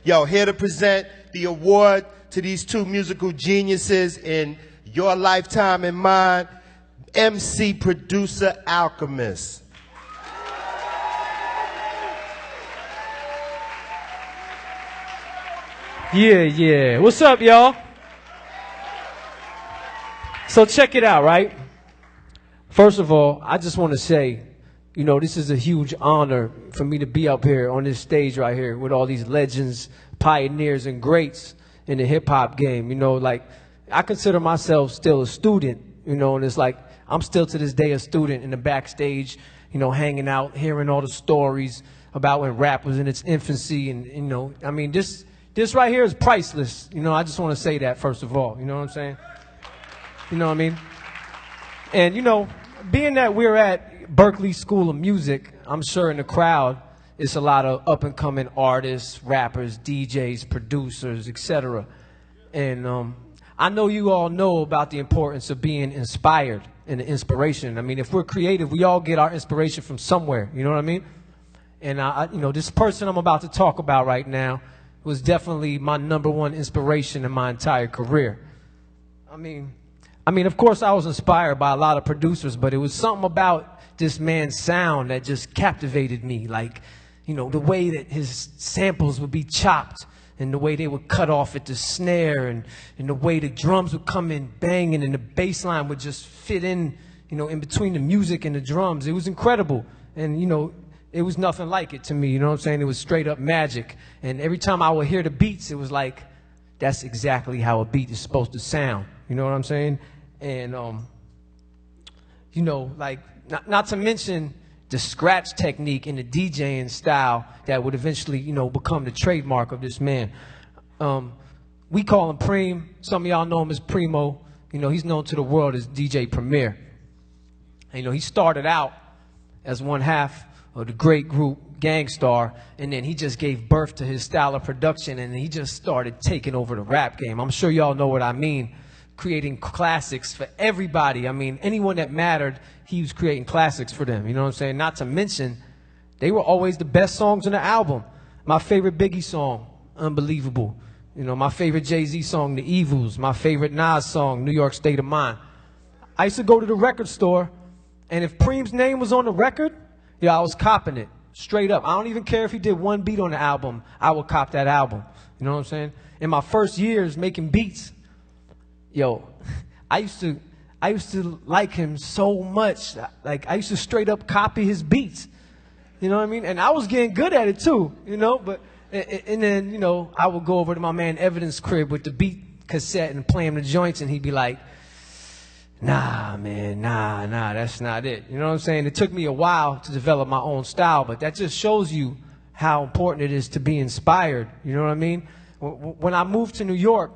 Yo, here to present the award to these two musical geniuses in your lifetime and mine, MC, producer, Alchemist. Yeah. What's up, y'all? So check it out, right? First of all, I just want to say, you know, this is a huge honor for me to be up here on this stage right here with all these legends, pioneers, and greats in the hip-hop game. You know, like, I consider myself still a student, you know, and it's like I'm still to this day a student in the backstage, you know, hanging out, hearing all the stories about when rap was in its infancy. And, you know, I mean, this right here is priceless. You know, I just want to say that, first of all. You know what I'm saying? You know what I mean? And, you know, being that we're at Berkeley School of Music, I'm sure in the crowd it's a lot of up-and-coming artists, rappers, DJs, producers, etc. And I know you all know about the importance of being inspired and the inspiration. I mean, if we're creative, we all get our inspiration from somewhere. You know what I mean? And, you know, this person I'm about to talk about right now was definitely my #1 inspiration in my entire career. I mean, of course, I was inspired by a lot of producers, but it was something about this man's sound that just captivated me. Like, you know, the way that his samples would be chopped and the way they would cut off at the snare and the way the drums would come in banging and the bass line would just fit in, you know, in between the music and the drums. It was incredible. And, you know, it was nothing like it to me. You know what I'm saying? It was straight up magic. And every time I would hear the beats, it was like, that's exactly how a beat is supposed to sound. You know what I'm saying? And, you know, like, not to mention the scratch technique and the DJing style that would eventually, you know, become the trademark of this man. We call him Preem. Some of y'all know him as Primo. You know, he's known to the world as DJ Premier. And, you know, he started out as one half of the great group Gangstar, and then he just gave birth to his style of production, and he just started taking over the rap game. I'm sure y'all know what I mean. Creating classics for everybody. I mean, anyone that mattered, he was creating classics for them. You know what I'm saying? Not to mention, they were always the best songs on the album. My favorite Biggie song, Unbelievable. You know, my favorite Jay-Z song, The Evils. My favorite Nas song, New York State of Mind. I used to go to the record store, and if Preem's name was on the record, yeah, I was copping it. Straight up. I don't even care if he did one beat on the album. I would cop that album. You know what I'm saying? In my first years making beats, yo, I used to like him so much. Like, I used to straight up copy his beats. You know what I mean? And I was getting good at it too, you know? But, and then, you know, I would go over to my man Evidence' crib with the beat cassette and play him the joints, and he'd be like, nah, man, nah, that's not it. You know what I'm saying? It took me a while to develop my own style, but that just shows you how important it is to be inspired. You know what I mean? When I moved to New York,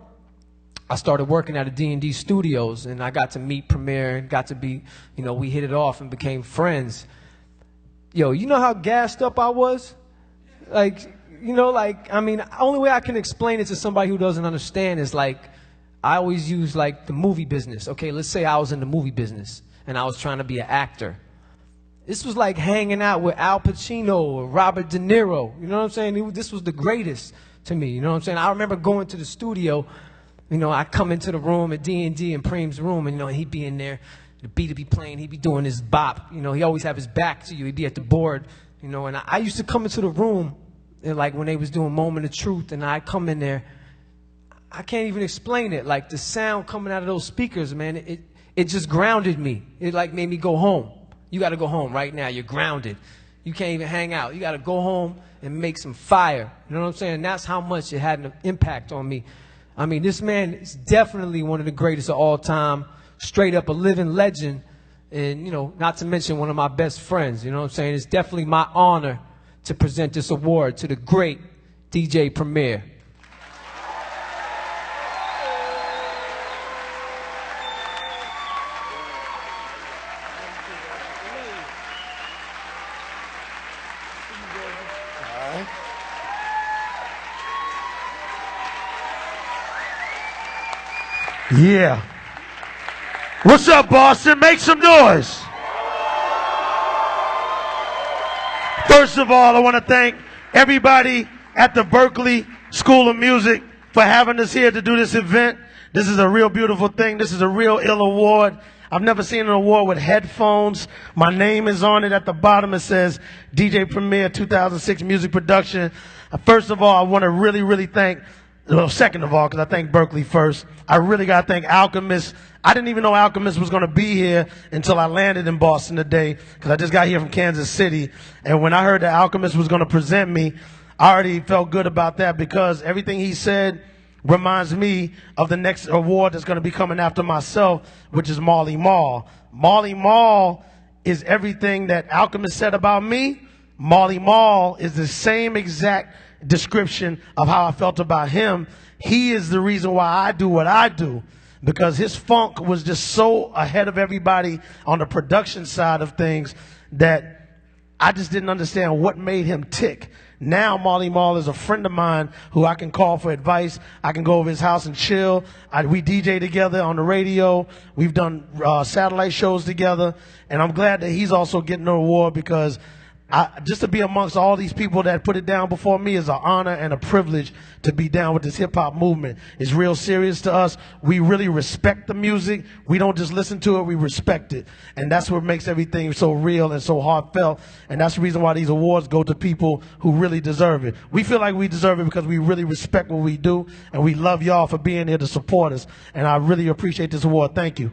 I started working at a D&D Studios, and I got to meet Premier and got to be, you know, we hit it off and became friends. Yo, you know how gassed up I was? Like, you know, like, I mean, the only way I can explain it to somebody who doesn't understand is like, I always use like the movie business. Okay, let's say I was in the movie business and I was trying to be an actor. This was like hanging out with Al Pacino or Robert De Niro. You know what I'm saying? This was the greatest to me. You know what I'm saying? I remember going to the studio. You know, I come into the room at D&D in Preem's room, and, you know, he'd be in there, the beat would be playing, he'd be doing his bop. You know, he always have his back to you. He'd be at the board, you know, and I used to come into the room, and like when they was doing Moment of Truth, and I'd come in there, I can't even explain it. Like the sound coming out of those speakers, man, it just grounded me. It like made me go home. You got to go home right now. You're grounded. You can't even hang out. You got to go home and make some fire. You know what I'm saying? And that's how much it had an impact on me. I mean, this man is definitely one of the greatest of all time, straight up a living legend, and, you know, not to mention one of my best friends. You know what I'm saying? It's definitely my honor to present this award to the great DJ Premier. Yeah. What's up, Boston? Make some noise. First of all, I want to thank everybody at the Berklee School of Music for having us here to do this event. This is a real beautiful thing. This is a real ill award. I've never seen an award with headphones. My name is on it. At the bottom it says DJ Premier 2006 Music Production. First of all, I want to really thank, well, second of all, because I thank Berklee first, I really got to thank Alchemist. I didn't even know Alchemist was going to be here until I landed in Boston today, because I just got here from Kansas City. And when I heard that Alchemist was going to present me, I already felt good about that, because everything he said reminds me of the next award that's going to be coming after myself, which is Marl. Marl is everything that Alchemist said about me. Marl is the same exact description of how I felt about him. He is the reason why I do what I do, because his funk was just so ahead of everybody on the production side of things that I just didn't understand what made him tick. Now Marl is a friend of mine who I can call for advice. I can go over his house and chill. We DJ together on the radio. We've done satellite shows together. And I'm glad that he's also getting an award, because just to be amongst all these people that put it down before me is an honor and a privilege to be down with this hip-hop movement. It's real serious to us. We really respect the music. We don't just listen to it, we respect it. And that's what makes everything so real and so heartfelt. And that's the reason why these awards go to people who really deserve it. We feel like we deserve it because we really respect what we do, and we love y'all for being here to support us. And I really appreciate this award. Thank you.